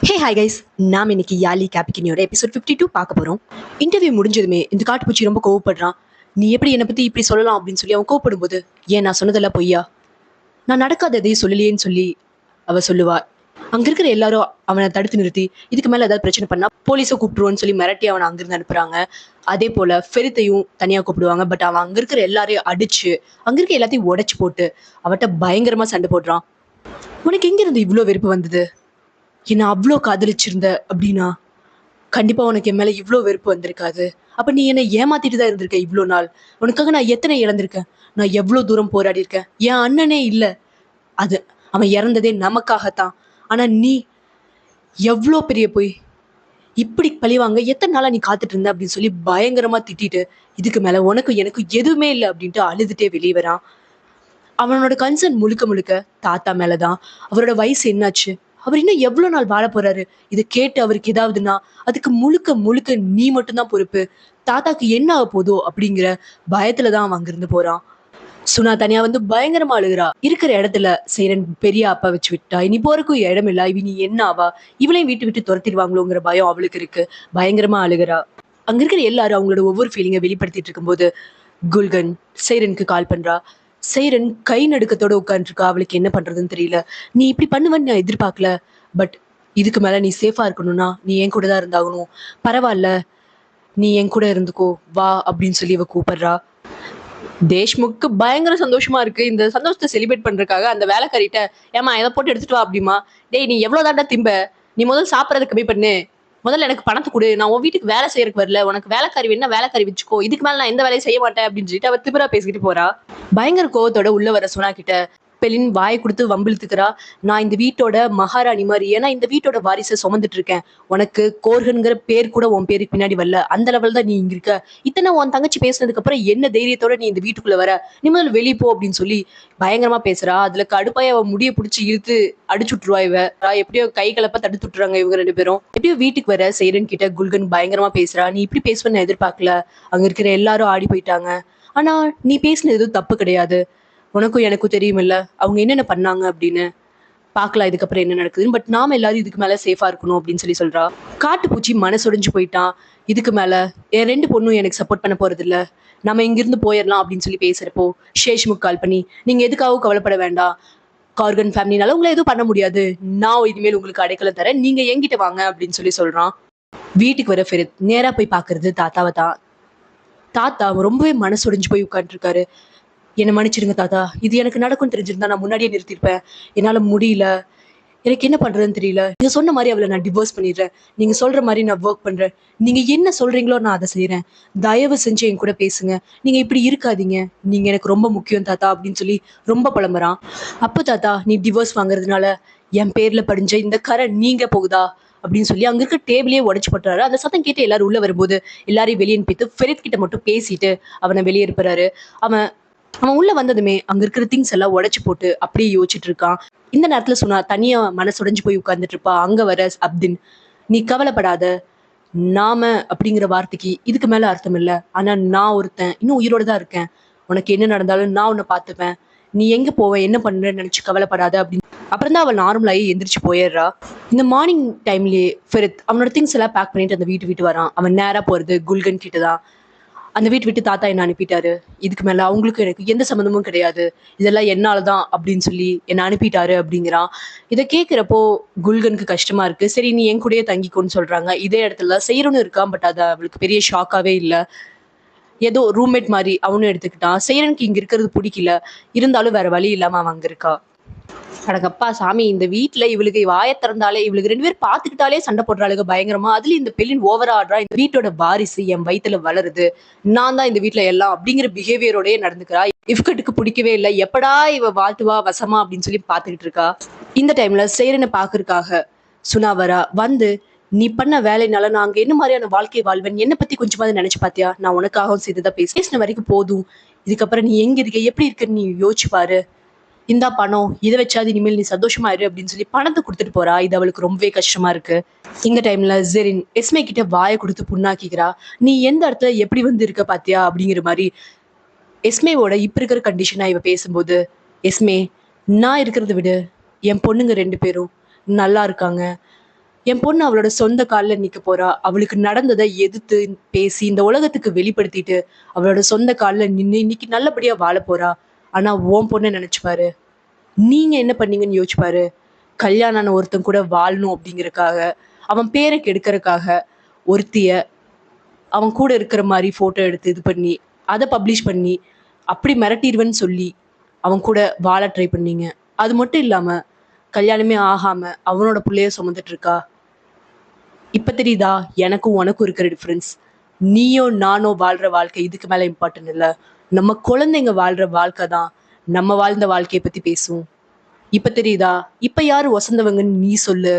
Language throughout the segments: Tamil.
ஹே ஹாய் கைஸ், நாம் இன்னைக்கு யாலி கேபிக்கினியோட எபிசோட் 52 பார்க்க போறோம். இன்டர்வியூ முடிஞ்சதுமே இந்த காட்டுப்பூச்சி ரொம்ப கோவப்படுறான். நீ எப்படி என்னை பத்தி இப்படி சொல்லலாம் அப்படின்னு சொல்லி அவன் கோவப்படும் போது, ஏன் நான் சொன்னதெல்லாம் பொய்யா, நான் நடக்காத எதையும் சொல்லலையேன்னு சொல்லி அவ சொல்லுவா. அங்க இருக்கிற எல்லாரும் அவனை தடுத்து நிறுத்தி இதுக்கு மேல ஏதாவது பிரச்சனை பண்ணா போலீஸை கூப்பிட்டுருவோன்னு சொல்லி மிரட்டி அவனை அங்கிருந்து அனுப்புறாங்க. அதே போல ஃபெரித்தையும் தனியா கூப்பிடுவாங்க. பட் அவன் அங்க இருக்கிற எல்லாரையும் அடிச்சு அங்க இருக்க எல்லாத்தையும் உடைச்சு போட்டு அவட்ட பயங்கரமா சண்டை போடுறான். உனக்கு எங்க இருந்து இவ்வளோ வெறுப்பு வந்தது? என்ன அவ்வளோ காதலிச்சிருந்த அப்படின்னா கண்டிப்பா உனக்கு என் மேல இவ்வளோ வெறுப்பு வந்திருக்காது. அப்ப நீ என்னை ஏமாத்திட்டு தான் இருந்திருக்க இவ்வளோ நாள். உனக்காக நான் எத்தனை இழந்திருக்கேன், நான் எவ்வளவு தூரம் போராடி இருக்கேன். என் அண்ணனே இல்ல, அது அவன் இறந்ததே நமக்காகத்தான். ஆனா நீ எவ்வளோ பெரிய போய் இப்படி பழிவாங்க எத்தனை நாளா நீ காத்துட்டு இருந்த அப்படின்னு சொல்லி பயங்கரமா திட்டிட்டு இதுக்கு மேல உனக்கும் எனக்கும் எதுவுமே இல்லை அப்படின்ட்டு அழுதுட்டே வெளியே வரான். அவனோட கன்சர்ன் முழுக்க முழுக்க தாத்தா மேலதான். அவரோட வயசு என்னாச்சு, அவர் இன்னும் எவ்வளவு நாள் வாழ போறாரு, இதை கேட்டு அவருக்கு ஏதாவதுன்னா அதுக்கு முழுக்க முழுக்க நீ மட்டும்தான் பொறுப்பு. தாத்தாக்கு என்ன ஆக போதோ அப்படிங்கிற பயத்துலதான் அவன் அங்கிருந்து போறான். சுனா தனியா வந்து பயங்கரமா அழுகுறா. இருக்கிற இடத்துல சேரன் பெரிய அப்பா வச்சு விட்டா, இனி போறக்கும் இடம் இல்ல, இவ நீ என்ன ஆவா, இவளையும் வீட்டு விட்டு துரத்திடுவாங்களோங்கிற பயம் அவளுக்கு இருக்கு. பயங்கரமா அழுகுறா. அங்க இருக்கிற எல்லாரும் அவங்களோட ஒவ்வொரு ஃபீலிங்கை வெளிப்படுத்திட்டு இருக்கும்போது குல்கன் சேரனுக்கு கால் பண்றா. சேரன் கை நடுக்கத்தோட உட்காந்துருக்கா. அவளுக்கு என்ன பண்றதுன்னு தெரியல. நீ இப்படி பண்ணுவேன்னு நான் எதிர்பார்க்கல, பட் இதுக்கு மேல நீ சேஃபா இருக்கணும்னா நீ என் கூட தான் இருந்தாகணும். பரவாயில்ல, நீ என் கூட இருந்துக்கோ வா அப்படின்னு சொல்லி இவ கூப்பிடுறா. தேஷ்முக்கு பயங்கர சந்தோஷமா இருக்கு. இந்த சந்தோஷத்தை செலிப்ரேட் பண்றதுக்காக அந்த வேலைக்காரிட்ட, ஏமா இதை போட்டு எடுத்துட்டு வா அப்படிமா. டேய், நீ எவ்வளவு தாண்டா திம்ப, நீ முதல்ல சாப்பிடறத கம்மி பண்ணு, முதல்ல எனக்கு பணத்தை கொடு, நான் உன் வீட்டுக்கு வேலை செய்யறதுக்கு வரல, உனக்கு வேலைக்காரி வேணா வேலைக்காரி வச்சுக்கோ, இதுக்கு மேல நான் எந்த வேலையும் செய்ய மாட்டேன் அப்படின்னு சொல்லிட்டு அவ திமிரா பேசிக்கிட்டு போறா. பயங்கர கோவத்தோட உள்ள வர சுனா கிட்ட பெலின் வாய் கொடுத்து வம்பிழுத்துக்கிறா. நான் இந்த வீட்டோட மகாராணி மாதிரி, ஏன்னா இந்த வீட்டோட வாரிசை சுமந்துட்டு இருக்கேன். உனக்கு கோர்கன்கிற பேர் கூட உன் பேருக்கு பின்னாடி வரல, அந்த லெவல் தான் நீ இங்க இருக்க. இத்தனை உன் தங்கச்சி பேசுனதுக்கு அப்புறம் என்ன தைரியத்தோட நீ இந்த வீட்டுக்குள்ள வர, நீ முதல்ல வெளியே போ அப்படின்னு சொல்லி பயங்கரமா பேசுறா. அதுல கடுப்பாய் அவ முடிய பிடிச்சி இழுத்து அடிச்சு விட்டுருவா. இவ எப்படியோ கை கலப்ப தடுத்து விட்டுறாங்க இவங்க ரெண்டு பேரும். எப்படியோ வீட்டுக்கு வர சேரன் கிட்ட குல்கன் பயங்கரமா பேசுறா. நீ இப்படி பேசுவேன்னு எதிர்பார்க்கல, அங்க இருக்கிற எல்லாரும் ஆடி போயிட்டாங்க, ஆனா நீ பேசினது எதுவும் தப்பு கிடையாது, உனக்கும் எனக்கும் தெரியுமில்ல அவங்க என்னென்ன பண்ணாங்க அப்படின்னு, பார்க்கலாம் இதுக்கப்புறம் என்ன நடக்குதுன்னு, பட் நாம எல்லாரும் இதுக்கு மேல சேஃபா இருக்கணும் அப்படின்னு சொல்லி சொல்றா. காட்டுப்பூச்சி மனசுடைஞ்சு போயிட்டான். இதுக்கு மேல என் ரெண்டு பொண்ணும் எனக்கு சப்போர்ட் பண்ண போறது இல்ல, நம்ம இங்கிருந்து போயிடலாம் அப்படின்னு சொல்லி பேசுறப்போ ஷேஷ்முக் கால் பண்ணி, நீங்க எதுக்காகவும் கவலைப்பட வேண்டாம், கார்கன் ஃபேமிலினால உங்களை எதுவும் பண்ண முடியாது, நான் இனிமேல் உங்களுக்கு அடைக்கலம் தரேன், நீங்க என்கிட்ட வாங்க அப்படின்னு சொல்லி சொல்றான். வீட்டுக்கு வர ஃபெரித் நேரா போய் பாக்குறது தாத்தாவை தான். தாத்தா ரொம்பவே மனசுடைஞ்சு போய் உட்காந்துருக்காரு. என்னை மன்னிச்சிடுங்க தாத்தா, இது எனக்கு நடக்கும் தெரிஞ்சிருந்தா நான் முன்னாடியே நிறுத்திருப்பேன், என்னால முடியல, எனக்கு என்ன பண்றதுன்னு தெரியல, நீங்க சொன்ன மாதிரி அவளை நான் டிவோர்ஸ் பண்ணிடுறேன், நீங்க சொல்ற மாதிரி நான் ஒர்க் பண்றேன், நீங்க என்ன சொல்றீங்களோ நான் அதை செய்யறேன், தயவு செஞ்சு என் கூட பேசுங்க, நீங்க இப்படி இருக்காதீங்க, நீங்க எனக்கு ரொம்ப முக்கியம் தாத்தா அப்படின்னு சொல்லி ரொம்ப புலம்புறான். அப்போ தாத்தா, நீ டிவோர்ஸ் வாங்குறதுனால என் பேர்ல படிஞ்ச இந்த கரை நீங்க போகுதா அப்படின்னு சொல்லி அங்க இருக்க டேபிளே உடைச்சு போட்டுறாரு. அந்த சத்தம் கேட்டு எல்லாரும் உள்ள வரும்போது எல்லாரையும் வெளியே அனுப்பிட்டு ஃபெரித் கிட்ட மட்டும் பேசிட்டு அவனை வெளியே இருப்பாரு. அவன் அவன் உள்ள வந்ததுமே அங்க இருக்கிற திங்ஸ் எல்லாம் உடைச்சு போட்டு அப்படியே யோசிச்சுட்டு இருக்கான். இந்த நேரத்துல சொன்னா தனியா மனசுடைஞ்சு போய் உட்கார்ந்துட்டு இருப்பா. அங்க வர அப்தின், நீ கவலைப்படாத, நாம அப்படிங்கிற வார்த்தைக்கு இதுக்கு மேல அர்த்தம் இல்ல, ஆனா நான் ஒருத்தன் இன்னும் உயிரோட தான் இருக்கேன், உனக்கு என்ன நடந்தாலும் நான் உன்னை பார்த்துப்பேன், நீ எங்க போவ என்ன பண்றன்னு நினைச்சு கவலைப்படாத அப்படின்னு. அப்புறம் தான் அவள் நார்மலாகி எந்திரிச்சு போயிடுறா. இந்த மார்னிங் டைம்லயே ஃபெரித் அவனோட திங்ஸ் எல்லாம் பேக் பண்ணிட்டு அந்த வீட்டு வரான். அவன் நேரா போறது குல்கன் கிட்ட தான். அந்த வீட்டு விட்டு தாத்தா என்ன அனுப்பிட்டாரு, இதுக்கு மேல அவங்களுக்கு எனக்கு எந்த சம்மந்தமும் கிடையாது, இதெல்லாம் என்னாலதான் அப்படின்னு சொல்லி என்ன அனுப்பிட்டாரு அப்படிங்கிறான். இதை கேட்கிறப்போ குல்கனுக்கு கஷ்டமா இருக்கு. சரி நீ என் கூடயே தங்கிக்கோன்னு சொல்றாங்க. இதே இடத்துல செய்யறோன்னு இருக்கான். பட் அது அவளுக்கு பெரிய ஷாக்காவே இல்லை. ஏதோ ரூம்மேட் மாதிரி அவனும் எடுத்துக்கிட்டான். செய்யறனுக்கு இங்க இருக்கிறது பிடிக்கல, இருந்தாலும் வேற வழி இல்லாம அவன் அங்க இருக்கா. அடங்கப்பா சாமி, இந்த வீட்டுல இவளுக்கு வாய திறந்தாலே இவளுக்கு ரெண்டு பேரும் பாத்துக்கிட்டாலே சண்டை போடுறாளுங்க பயங்கரமா. அதுல இந்த பெலின் ஓவரா ஆடுறா. இந்த வீட்டோட வாரிசு என் வயித்துல வளருது, நான் தான் இந்த வீட்டுல எல்லாம் அப்படிங்கிற பிஹேவியரோடய நடந்துக்கிறா. இஃப்கட்டுக்கு பிடிக்கவே இல்லை, எப்படா இவ வாழ்த்துவா வசமா அப்படின்னு சொல்லி பாத்துக்கிட்டு இருக்கா. இந்த டைம்ல சேரனை பாக்குறதுக்காக சுனா வரா. வந்து, நீ பண்ண வேலைனால நான் அங்க என்ன மாதிரியான வாழ்க்கை வாழ்வேன், என்னை பத்தி கொஞ்சமாவது நினைச்சு பாத்தியா, நான் உனக்காகவும் சேர்த்துதான் பேசின வரைக்கும் போதும், இதுக்கப்புறம் நீ எங்க இருக்க எப்படி இருக்குன்னு நீ யோசிச்சு பாரு, இந்தா பணம், இதை வச்சாது இனிமேல் நீ சந்தோஷமா இரு அப்படின்னு சொல்லி பணத்தை கொடுத்துட்டு போறா. இது அவளுக்கு ரொம்பவே கஷ்டமா இருக்கு. இந்த டைம்ல ஜெரின் எஸ்மே கிட்ட வாயை கொடுத்து புண்ணாக்கிக்கிறா. நீ எந்த இடத்துல எப்படி வந்து இருக்க பாத்தியா அப்படிங்கிற மாதிரி எஸ்மேவோட இப்ப இருக்கிற கண்டிஷனா இவ பேசும்போது, எஸ்மே, நான் இருக்கிறத விட என் பொண்ணுங்க ரெண்டு பேரும் நல்லா இருக்காங்க, என் பொண்ணு அவளோட சொந்த காலில் நிக்க போறா, அவளுக்கு நடந்ததை எதிர்த்து பேசி இந்த உலகத்துக்கு வெளிப்படுத்திட்டு அவளோட சொந்த காலில் நின்று இன்னைக்கு நல்லபடியா வாழ போறா. ஆனா உன் பொண்ணை நினைச்சுப்பாரு, நீங்க என்ன பண்ணீங்கன்னு யோசிச்சுப்பாரு. கல்யாணம் ஒருத்தன் கூட வாழணும் அப்படிங்கறக்காக, அவன் பேரை கெடுக்கறக்காக ஒருத்திய அவன் கூட இருக்கிற மாதிரி போட்டோ எடுத்து இது பண்ணி அதை பப்ளிஷ் பண்ணி அப்படி மிரட்டிடுவேன்னு சொல்லி அவன் கூட வாழ ட்ரை பண்ணீங்க. அது மட்டும் இல்லாம கல்யாணமே ஆகாம அவனோட பிள்ளைய சுமந்துட்டு இருக்கா. இப்ப தெரியுதா எனக்கும் உனக்கும் இருக்கிற டிஃபரன்ஸ்? நீயோ நானோ வாழ்ற வாழ்க்கை இதுக்கு மேல இம்பார்ட்டன்ட் இல்ல, நம்ம குழந்தைங்க வாழ்ற வாழ்க்கை தான் நம்ம வாழ்ந்த வாழ்க்கையை பத்தி பேசும். இப்ப தெரியுதா இப்ப யாரு வசந்தவங்கன்னு நீ சொல்லு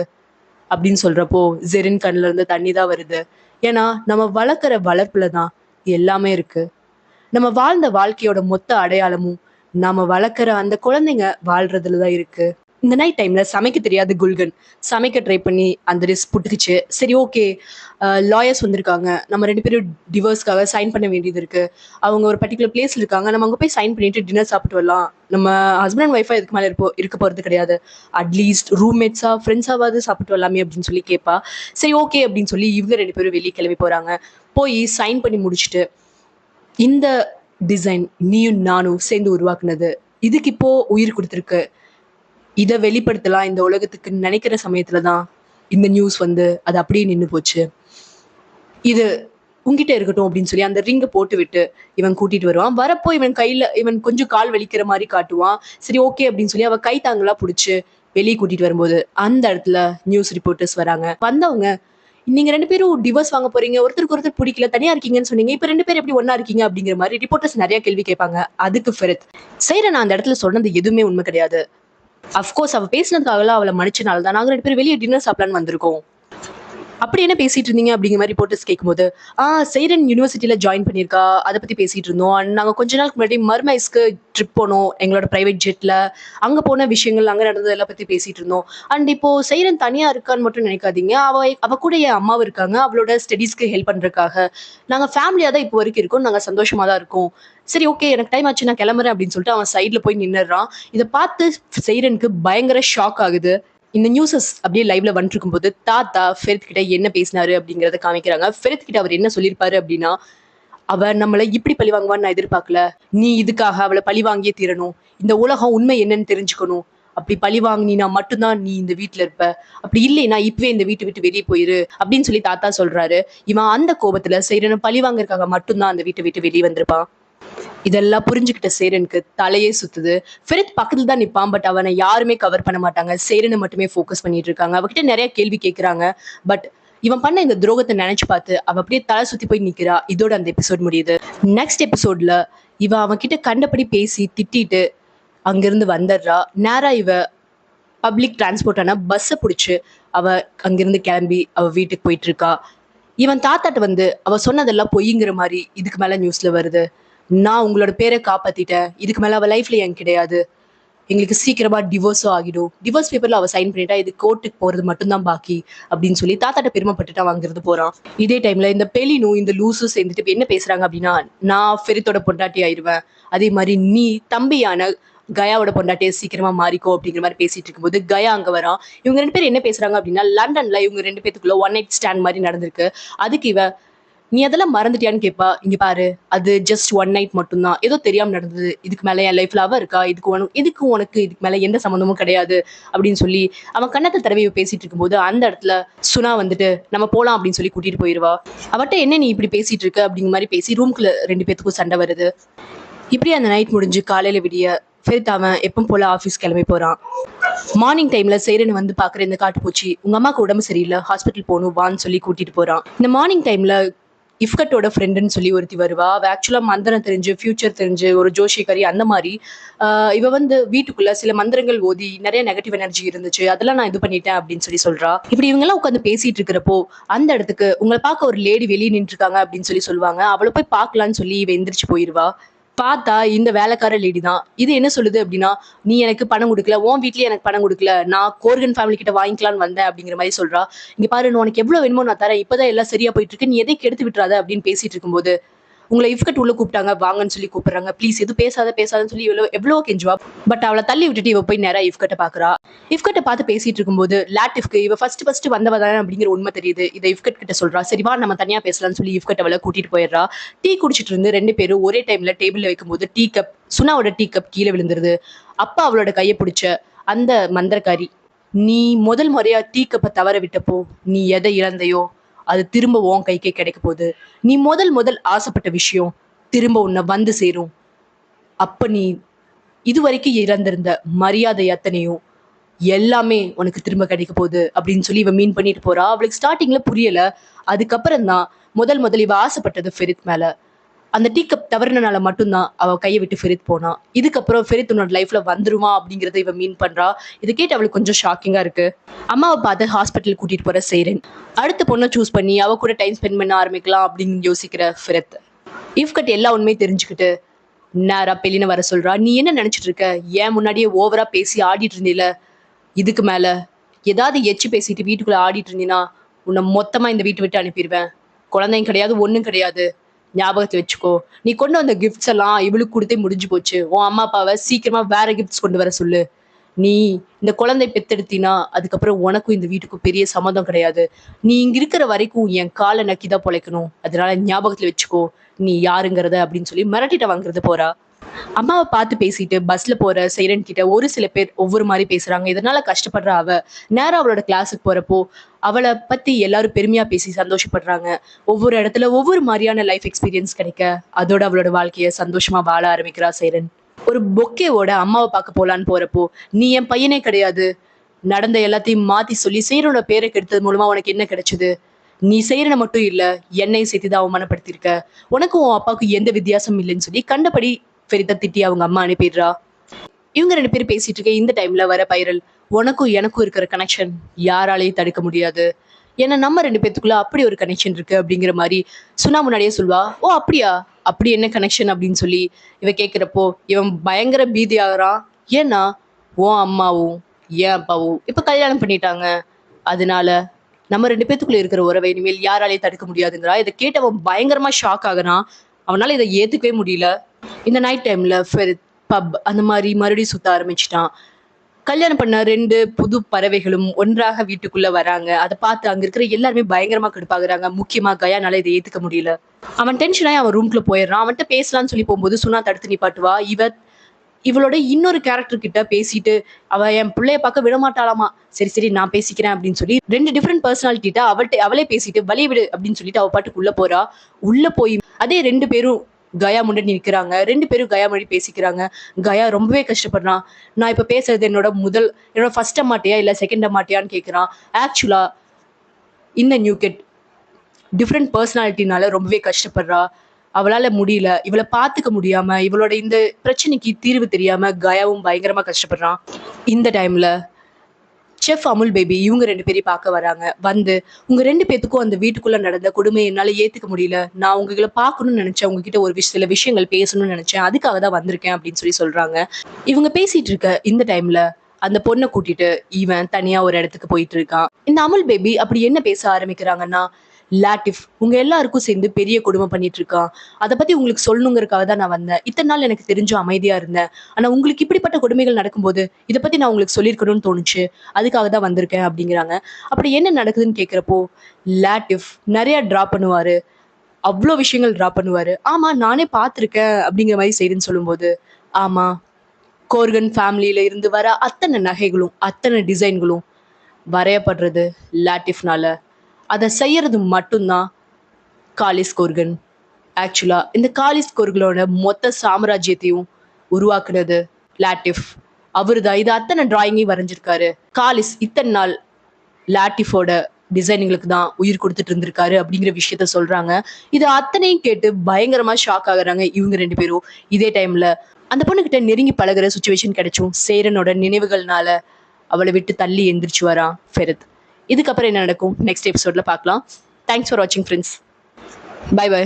அப்படின்னு சொல்றப்போ ஜெரின் கண்ணுல இருந்து தண்ணி தான் வருது. ஏன்னா நம்ம வளர்க்குற வளர்ப்புல தான் எல்லாமே இருக்கு. நம்ம வாழ்ந்த வாழ்க்கையோட மொத்த அடையாளமும் நாம வளர்க்குற அந்த குழந்தைங்க வாழ்றதுலதான் இருக்கு. இந்த நைட் டைம்ல சமைக்க தெரியாத குல்கன் சமைக்க ட்ரை பண்ணி அந்த ரிஸ்க் புட்டுக்குச்சு. சரி, ஓகே, லாயர்ஸ் வந்திருக்காங்க, நம்ம 2 பேரும் டிவோர்ஸ்க்காக சைன் பண்ண வேண்டியது இருக்கு. அவங்க ஒரு பர்டிகுலர் பிளேஸ்ல இருக்காங்க, நம்ம அங்க போய் சைன் பண்ணிட்டு டின்னர் சாப்பிட்டு வரலாம். நம்ம ஹஸ்பண்ட் அண்ட் ஒய்ஃபா இதுக்கு மேல இருக்க போறது கிடையாது, அட்லீஸ்ட் ரூம்மேட்ஸா ஃப்ரெண்ட்ஸாவது சாப்பிட்டு வரலாமே அப்படின்னு சொல்லி கேட்பா. சரி, ஓகே அப்படின்னு சொல்லி இவங்க 2 பேரும் வெளியே கிளம்பி போறாங்க. போய் சைன் பண்ணி முடிச்சுட்டு, இந்த டிசைன் நீயும் நானும் சேர்ந்து உருவாக்குனது, இதுக்கு இப்போ உயிர் கொடுத்துருக்கு, இதை வெளிப்படுத்தலாம் இந்த உலகத்துக்கு நினைக்கிற சமயத்துலதான் இந்த நியூஸ் வந்து அது அப்படியே நின்று போச்சு. இது உங்ககிட்ட இருக்கட்டும் அப்படின்னு சொல்லி அந்த ரிங்கை போட்டு விட்டு இவன் கூட்டிட்டு வருவான். வரப்போ இவன் கொஞ்சம் கால் வலிக்கிற மாதிரி காட்டுவான். சரி, ஓகே அப்படின்னு சொல்லி அவ கை தாங்களா பிடிச்சு வெளியே கூட்டிட்டு வரும்போது அந்த இடத்துல நியூஸ் ரிப்போர்ட்டர்ஸ் வராங்க. வந்தவங்க, நீங்க 2 பேரும் டிவோர்ஸ் வாங்க போறீங்க, ஒருத்தருக்கு ஒருத்தர் பிடிக்கல, தனியா இருக்கீங்கன்னு சொன்னீங்க, இப்ப 2 பேரும் எப்படி ஒன்னா இருக்கீங்க அப்படிங்கிற மாதிரி ரிப்போர்ட்டர்ஸ் நிறைய கேள்வி கேட்பாங்க. அதுக்கு ஃபெரத், சரி, நான் அந்த இடத்துல சொன்னது எதுவுமே உண்மை கிடையாது, அஃப்கோர்ஸ் அவ பேசினதுக்காக அவளை மன்னிச்சனால தான் நாங்க 2 பேரும் வெளியே டின்னர் சாப்பிடலான்னு வந்திருக்கோம், அப்படி என்ன பேசிட்டு இருந்தீங்க அப்படிங்கிற மாதிரி ரிப்போர்ட்டர்ஸ் கேட்கும்போது, சைரன் யூனிவர்சிட்டியில ஜாயின் பண்ணியிருக்கா, அதை பத்தி பேசிட்டு இருந்தோம். அண்ட் நாங்க கொஞ்ச நாளுக்கு முன்னாடி மர்மைஸ்க்கு ட்ரிப் போனோம் எங்களோட பிரைவேட் ஜெட்ல, அங்க போன விஷயங்கள் அங்க நடந்தது எல்லாம் பத்தி பேசிட்டு இருந்தோம். அண்ட் இப்போ சைரன் தனியா இருக்கான்னு மட்டும் நினைக்காதீங்க, அவ கூட என் அம்மாவும் இருக்காங்க, அவளோட ஸ்டடீஸ்க்கு ஹெல்ப் பண்றதுக்காக நாங்க ஃபேமிலியா தான் இப்போ வரைக்கும் இருக்கோம், நாங்க சந்தோஷமா தான் இருக்கோம். சரி, ஓகே, எனக்கு டைம் ஆச்சு, நான் கிளம்புறேன் அப்படின்னு சொல்லிட்டு அவன் சைட்ல போய் நின்னுறான். இதை பார்த்து சைரனுக்கு பயங்கர ஷாக் ஆகுது. இந்த நியூஸஸ் அப்படியே லைவ்ல வந்துட்டு இருக்கும்போது தாத்தா ஃபெரித் கிட்ட என்ன பேசினாரு அப்படிங்கறத காமிக்கிறாங்க. ஃபெரித் கிட்ட அவர் என்ன சொல்லியிருப்பாரு அப்படின்னா, அவ நம்மளை இப்படி பழி வாங்குவான்னு நான் எதிர்பார்க்கல, நீ இதுக்காக அவளை பழி வாங்கியே தீரணும், இந்த உலகம் உண்மை என்னன்னு தெரிஞ்சுக்கணும், அப்படி பழி வாங்கினா மட்டும்தான் நீ இந்த வீட்டுல இருப்ப, அப்படி இல்லைன்னா இப்பவே இந்த வீட்டை விட்டு வெளியே போயிரு அப்படின்னு சொல்லி தாத்தா சொல்றாரு. இவன் அந்த கோபத்துல சைரனை பழி வாங்கறதுக்காக மட்டும்தான் அந்த வீட்டை விட்டு வெளியே வந்திருப்பான். இதெல்லாம் புரிஞ்சுக்கிட்ட சேரனுக்கு தலையே சுத்துது. ஃபெரித் பக்கத்துல தான் நிப்பான், பட் அவனை யாருமே கவர் பண்ண மாட்டாங்க, சேரனை மட்டுமே ஃபோக்கஸ் பண்ணிட்டு இருக்காங்க. அவகிட்ட நிறைய கேள்வி கேட்கறாங்க. பட் இவன் பண்ண இந்த துரோகத்தை நினைச்சு பார்த்து அவ அப்படியே தலை சுத்தி போய் நிக்கிறா. இதோட அந்த எபிசோட் முடியுது. நெக்ஸ்ட் எபிசோட்ல இவ அவன் கிட்ட கண்டபடி பேசி திட்டிட்டு அங்கிருந்து வந்துடுறா. நேரா இவ பப்ளிக் டிரான்ஸ்போர்ட்டான பஸ்ஸை பிடிச்சு அவ அங்கிருந்து கிளம்பி அவ வீட்டுக்கு போயிட்டு இருக்கா. இவன் தாத்தாட்ட வந்து அவ சொன்னதெல்லாம் பொய்ங்கிற மாதிரி இதுக்கு மேல நியூஸ்ல வருது. நான் உங்களோட பேரை காப்பாத்திட்டேன், இதுக்கு மேல அவ லைஃப்ல என் கிடையாது, எங்களுக்கு சீக்கிரமா டிவோர்ஸும் ஆகிடும், டிவோர்ஸ் பேப்பர்ல அவ சைன் பண்ணிட்டா இது கோர்ட்டுக்கு போறது மட்டும்தான் பாக்கி அப்படின்னு சொல்லி தாத்தாட்ட பெருமைப்பட்டுட்டு அவன் அங்கிருந்து போறான். இதே டைம்ல இந்த பெலினும் இந்த லூஸும் சேர்ந்துட்டு என்ன பேசுறாங்க அப்படின்னா, நான் ஃபெரித்தோட பொண்டாட்டி ஆயிடுவேன், அதே மாதிரி நீ தம்பியான கயாவோட பொண்டாட்டியை சீக்கிரமா மாறிக்கோ அப்படிங்கிற மாதிரி பேசிட்டு இருக்கும்போது கயா அங்க வரான். இவங்க 2 பேரும் என்ன பேசுறாங்க அப்படின்னா, லண்டன்ல இவங்க 2 பேத்துக்குள்ள ஒன் நைட் ஸ்டாண்ட் மாதிரி நடந்திருக்கு, அதுக்கு இவ நீ அதெல்லாம் மறந்துட்டியான்னு கேட்பா. இங்க பாரு, அது ஜஸ்ட் ஒன் நைட் மட்டும்தான், ஏதோ தெரியாம நடந்தது, இதுக்கு மேல என் லைஃப்ல அவ இருக்கா, உனக்கு இதுக்கு மேல எந்த சம்மந்தமும் கிடையாது அப்படின்னு சொல்லி அவன் கண்ணத்தை தடவை பேசிட்டு இருக்கும்போது அந்த இடத்துல சுனா வந்துட்டு நம்ம போலாம் அப்படின்னு சொல்லி கூட்டிட்டு போயிருவா. அவட்ட என்ன நீ இப்படி பேசிட்டு இருக்க அப்படிங்கிற மாதிரி பேசி ரூம்குள்ள 2 பேத்துக்கும் சண்டை வருது. இப்படி அந்த நைட் முடிஞ்சு காலையில விடிய ஃபெரித் அவன் எப்பவும் போல ஆஃபீஸ் கிளம்பி போறான். மார்னிங் டைம்ல சேரன் வந்து பாக்குற இந்த காட்டுப்பூச்சி உங்க அம்மாக்கு உடம்பு சரியில்லை, ஹாஸ்பிட்டல் போகணும் வான்னு சொல்லி கூட்டிட்டு போறான். இந்த மார்னிங் டைம்ல இஃப்கட்டோட ஃப்ரெண்டுன்னு சொல்லி ஒருத்தி வருவா. அவ ஆக்சுவலா மந்திரம் தெரிஞ்சு ஃபியூச்சர் தெரிஞ்சு ஒரு ஜோஷிகாரி அந்த மாதிரி. இவ வந்து வீட்டுக்குள்ள சில மந்திரங்கள் ஓதி நிறைய நெகட்டிவ் எனர்ஜி இருந்துச்சு, அதெல்லாம் நான் இது பண்ணிட்டேன் அப்படின்னு சொல்லி சொல்றா. இப்படி இவங்க எல்லாம் உட்காந்து பேசிட்டு இருக்கிறப்போ அந்த இடத்துக்கு உங்களை பார்க்க ஒரு லேடி வெளியே நின்று இருக்காங்க அப்படின்னு சொல்லி சொல்லுவாங்க. அவளை போய் பார்க்கலான்னு சொல்லி இவ எந்திரிச்சு போயிருவா. பார்த்தா இந்த வேலைக்கார லேடி தான். இது என்ன சொல்லுது அப்படின்னா, நீ எனக்கு பணம் கொடுக்கல, உன் வீட்லயே எனக்கு பணம் கொடுக்கல, நான் கோர்கன் ஃபேமிலி கிட்ட வாங்கிக்கலான்னு வந்தேன் அப்படிங்கிற மாதிரி சொல்றா. இங்க பாரு, உனக்கு எவ்வளவு வேணுமோ நான் தரேன், இப்பதான் எல்லாம் சரியா போயிட்டு இருக்கு, நீ எதை கெடுத்து விட்டுறாத அப்படின்னு பேசிட்டு இருக்கும்போது உங்களை இஃப்கட் உள்ள கூப்பிட்டாங்க, வாங்கன்னு சொல்லி கூப்பிடுறாங்க. ப்ளீஸ் எதுவும் பேசாதன்னு சொல்லி எவ்வளோ கெஞ்சுவா. பட் அவளை தள்ளி விட்டுட்டு இவ போய் நேரா இஃப்கட்ட பாக்குறா. இஃப்கட்ட பார்த்து பேசிட்டு இருக்கும்போது லாட்டிஃப்க்கு இவ ஃபர்ஸ்ட் வந்தவ தானே அப்படிங்கிற உண்மை தெரியுது. இதை இஃப்கட் கிட்ட சொல்றா. சரி வா நம்ம தனியா பேசலாம்னு சொல்லி இஃப்கட் அவளை கூட்டிட்டு போயிடுறா. டீ குடிச்சிட்டு இருந்து 2 பேரும் ஒரே டைம்ல டேபிள்ல வைக்கும்போது சுனாவோட டீ கப் கீழே விழுந்துருது. அப்பா அவளோட கையை பிடிச்ச அந்த மந்திரக்காரி, நீ முதல் முறையா டீ கப்பை தவற விட்டப்போ நீ எதை இழந்தையோ அது திரும்ப உன் கைக்கே கிடைக்க போகுது. நீ முதல் ஆசைப்பட்ட விஷயம் திரும்ப உன்னை வந்து சேரும். அப்ப நீ இதுவரைக்கும் இழந்திருந்த மரியாதை அத்தனையும் எல்லாமே உனக்கு திரும்ப கிடைக்க போகுது அப்படின்னு சொல்லி இவ மீன் பண்ணிட்டு போறா. அவளுக்கு ஸ்டார்டிங்ல புரியல. அதுக்கப்புறம் தான் முதல் இவ ஆசைப்பட்டது ஃபெரித் மேல. அந்த டீ கப் தவறுனால மட்டும்தான் அவ கையை விட்டு ஃபெரித் போனா. இதுக்கப்புறம் ஃபெரித் உன்னோட லைஃப்ல வந்துருமா அப்படிங்கறத இவ மீன் பண்றா. இதை கேட்டு அவளுக்கு கொஞ்சம் ஷாக்கிங்கா இருக்கு. அம்மாவை பார்த்து ஹாஸ்பிட்டல் கூட்டிட்டு போற செய்றேன். அடுத்த பொண்ணை சூஸ் பண்ணி அவ கூட டைம் ஸ்பெண்ட் பண்ண ஆரம்பிக்கலாம் அப்படின்னு யோசிக்கிற ஃபெரித் இஃப்கட் எல்லா உண்மையும் தெரிஞ்சுக்கிட்டு நேரா பெலின வர சொல்றா. நீ என்ன நினைச்சிட்டு இருக்க? ஏன் முன்னாடியே ஓவரா பேசி ஆடிட்டு இருந்தீல, இதுக்கு மேல ஏதாவது எச்சு பேசிட்டு வீட்டுக்குள்ள ஆடிட்டு இருந்தீங்கன்னா உன்னை மொத்தமா இந்த வீட்டை விட்டு அனுப்பிடுவேன். குழந்தையும் கிடையாது, ஒண்ணும் கிடையாது. ஞாபகத்தை வச்சுக்கோ. நீ கொண்டு வந்த கிஃப்ட்ஸ் எல்லாம் இவளுக்கு கொடுத்தே முடிஞ்சு போச்சு. உன் அம்மா அப்பாவை சீக்கிரமா வேற கிஃப்ட்ஸ் கொண்டு வர சொல்லு. நீ இந்த குழந்தை பெத்தெடுத்தினா அதுக்கப்புறம் உனக்கும் இந்த வீட்டுக்கும் பெரிய சம்மந்தம் கிடையாது. நீ இங்க இருக்கிற வரைக்கும் என் காலை நக்கிதான் பொழைக்கணும். அதனால ஞாபகத்துல வச்சுக்கோ நீ யாருங்கிறத அப்படின்னு சொல்லி மிரட்டிட்ட வாங்குறது போறா. அம்மாவை பார்த்து பேசிட்டு பஸ்ல போற சைரன் கிட்ட ஒரு சில பேர் ஒவ்வொரு மாதிரி பேசுறாங்க. இதனால கஷ்டப்படுற அவ நேரம் அவளோட கிளாஸுக்கு போறப்போ அவளை பத்தி எல்லாரும் பெருமையா பேசி சந்தோஷப்படுறாங்க. ஒவ்வொரு இடத்துல ஒவ்வொரு மாதிரியான லைஃப் எக்ஸ்பீரியன்ஸ் கிடைக்க அதோட அவளோட வாழ்க்கைய சந்தோஷமா வாழ ஆரம்பிக்கிறா சைரன். ஒரு பொக்கேவோட அம்மாவை பார்க்க போலான்னு போறப்போ, நீ என் பையனே கிடையாது, நடந்த எல்லாத்தையும் மாத்தி சொல்லி சைரனோட பேரை கெடுத்தது மூலமா உனக்கு என்ன கிடைச்சது? நீ செய்யறன மட்டும் இல்ல என்னையும் சேர்த்துதான் அவமானப்படுத்திருக்க. உனக்கும் உன் அப்பாவுக்கு எந்த வித்தியாசம் இல்லைன்னு சொல்லி கண்டபடி ஃபெரித்தை திட்டி அவங்க அம்மா அனுப்பிடுறா. இவங்க 2 பேரும் பேசிட்டு இருக்க இந்த டைம்ல வர பைரல், உனக்கும் எனக்கும் இருக்கிற கனெக்ஷன் யாராலையும் தடுக்க முடியாது. ஏன்னா நம்ம 2 பேத்துக்குள்ள அப்படி ஒரு கனெக்ஷன் இருக்கு அப்படிங்கிற மாதிரி சுனா முன்னாடியே சொல்வா. ஓ அப்படியா, அப்படி என்ன கனெக்ஷன் அப்படின்னு சொல்லி இவ கேட்கிறப்போ இவன் பயங்கர பீதி ஆகுறான். ஏன்னா உன் அம்மாவும் என் அப்பாவும் இப்ப கல்யாணம் பண்ணிட்டாங்க. அதனால நம்ம 2 பேத்துக்குள்ள இருக்கிற உறவை இனிமேல் யாராலையும் தடுக்க முடியாதுங்கிறா. இதை கேட்டு அவன் பயங்கரமா ஷாக் ஆகுறான். அவனால இதை ஏத்துக்கவே முடியல. இந்த நைட் டைம்ல ஃபெரித் பப் அந்த மாதிரி மறுபடியும் சுத்த ஆரம்பிச்சிட்டான். கல்யாணம் பண்ண 2 புது பறவைகளும் ஒன்றாக வீட்டுக்குள்ள வராங்க. அதை பார்த்து அங்க இருக்கிற எல்லாருமே பயங்கரமா கடுப்பாகுறாங்க. முக்கியமா கயானால இதை ஏத்துக்க முடியல. அவன் டென்ஷனாகி அவன் ரூம்குள்ள போயிடுறான். அவன்கிட்ட பேசலாம்னு சொல்லி போகும்போது சுனா தடுத்து நிப்பாட்டுவா. இவளோட இன்னொரு கேரக்டர் கிட்ட பேசிட்டு அவ என் பிள்ளைய பார்க்க விட மாட்டாளாமா. சரி நான் பேசிக்கிறேன் அப்படின்னு சொல்லி 2 டிஃப்ரெண்ட் பர்சனாலிட்டிட்ட அவளே பேசிட்டு வழிய விடு அப்படின்னு சொல்லிட்டு அவ பாட்டுக்கு உள்ள போறா. உள்ள போய் அதே 2 பேரும் கயா முன்னாடி நிற்கிறாங்க. 2 பேரும் கயா மொழி பேசிக்கிறாங்க. கயா ரொம்பவே கஷ்டப்படுறான். நான் இப்ப பேசுறது என்னோட ஃபர்ஸ்ட் அம்மாட்டியா இல்ல செகண்ட் அம்மாட்டியான்னு கேட்கிறான். ஆக்சுவலா இந்த நியூ கிட் டிஃப்ரெண்ட் பர்சனாலிட்டினால ரொம்பவே கஷ்டப்படுறா. அவளால முடியல. இவளை பார்த்துக்க முடியாம இவளோட இந்த பிரச்சனைக்கு தீர்வு தெரியாம கயாவும் பயங்கரமா கஷ்டப்படுறான். இந்த டைம்ல செஃப் அமுல் பேபி இவங்க 2 பேரையும் பார்க்க வராங்க. வந்து உங்க 2 பேத்துக்கும் அந்த வீட்டுக்குள்ள நடந்த கொடுமை என்னால ஏத்துக்க முடியல. நான் உங்களை பார்க்கணும்னு நினைச்சேன். உங்ககிட்ட ஒரு சில விஷயங்கள் பேசணும்னு நினைச்சேன். அதுக்காக தான் வந்திருக்கேன் அப்படின்னு சொல்லி சொல்றாங்க. இவங்க பேசிட்டு இருக்க இந்த டைம்ல அந்த பொண்ணை கூட்டிட்டு இவன் தனியா ஒரு இடத்துக்கு போயிட்டு இருக்கான். இந்த அமுல் பேபி அப்படி என்ன பேச ஆரம்பிக்கிறாங்கன்னா, லாட்டிஃப் உங்க எல்லாருக்கும் சேர்ந்து பெரிய கொடுமை பண்ணிட்டு இருக்கான். அதை பத்தி உங்களுக்கு சொல்லணுங்கிறதுக்காக தான் நான் வந்தேன். இத்தனை நாள் எனக்கு தெரிஞ்ச அமைதியா இருந்தேன். ஆனா உங்களுக்கு இப்படிப்பட்ட கொடுமைகள் நடக்கும்போது இதை பத்தி நான் உங்களுக்கு சொல்லியிருக்கணும்னு தோணுச்சு. அதுக்காக தான் வந்திருக்கேன் அப்படிங்கிறாங்க. அப்படி என்ன நடக்குதுன்னு கேட்கிறப்போ லாட்டிஃப் நிறைய டிரா பண்ணுவாரு. அவ்வளோ விஷயங்கள் டிரா பண்ணுவாரு. ஆமா நானே பார்த்துருக்கேன் அப்படிங்கிற மாதிரி செய்யுன்னு சொல்லும்போது, ஆமா கோர்கன் ஃபேமிலியில இருந்து வர அத்தனை நகைகளும் அத்தனை டிசைன்களும் வரையப்படுறது லாட்டிஃப்னால. அதை செய்யறது மட்டும்தான் காலிஸ் கோர்கன். ஆக்சுவலா இந்த காலிஸ் கோர்கனோட மொத்த சாம்ராஜ்யத்தையும் உருவாக்குனது லாட்டிஃப். அவருதான் இது அத்தனை டிராயிங்கையும் வரைஞ்சிருக்காரு. காலிஸ் இத்தனை நாள் லாட்டிஃபோட டிசைனிங்களுக்கு தான் உயிர் கொடுத்துட்டு இருந்திருக்காரு அப்படிங்கிற விஷயத்த சொல்றாங்க. இது அத்தனையும் கேட்டு பயங்கரமா ஷாக் ஆகுறாங்க இவங்க 2 பேரும். இதே டைம்ல அந்த பொண்ணுகிட்ட நெருங்கி பழகுற சுச்சுவேஷன் கிடைச்சும் சேரனோட நினைவுகள்னால அவளை விட்டு தள்ளி எந்திரிச்சு வரான் ஃபெரித். இதுக்கப்புறம் என்ன நடக்கும் நெக்ஸ்ட் எபிசோட்ல பார்க்கலாம். தேங்க்ஸ் ஃபார் வாட்சிங் ஃப்ரெண்ட்ஸ். Bye by.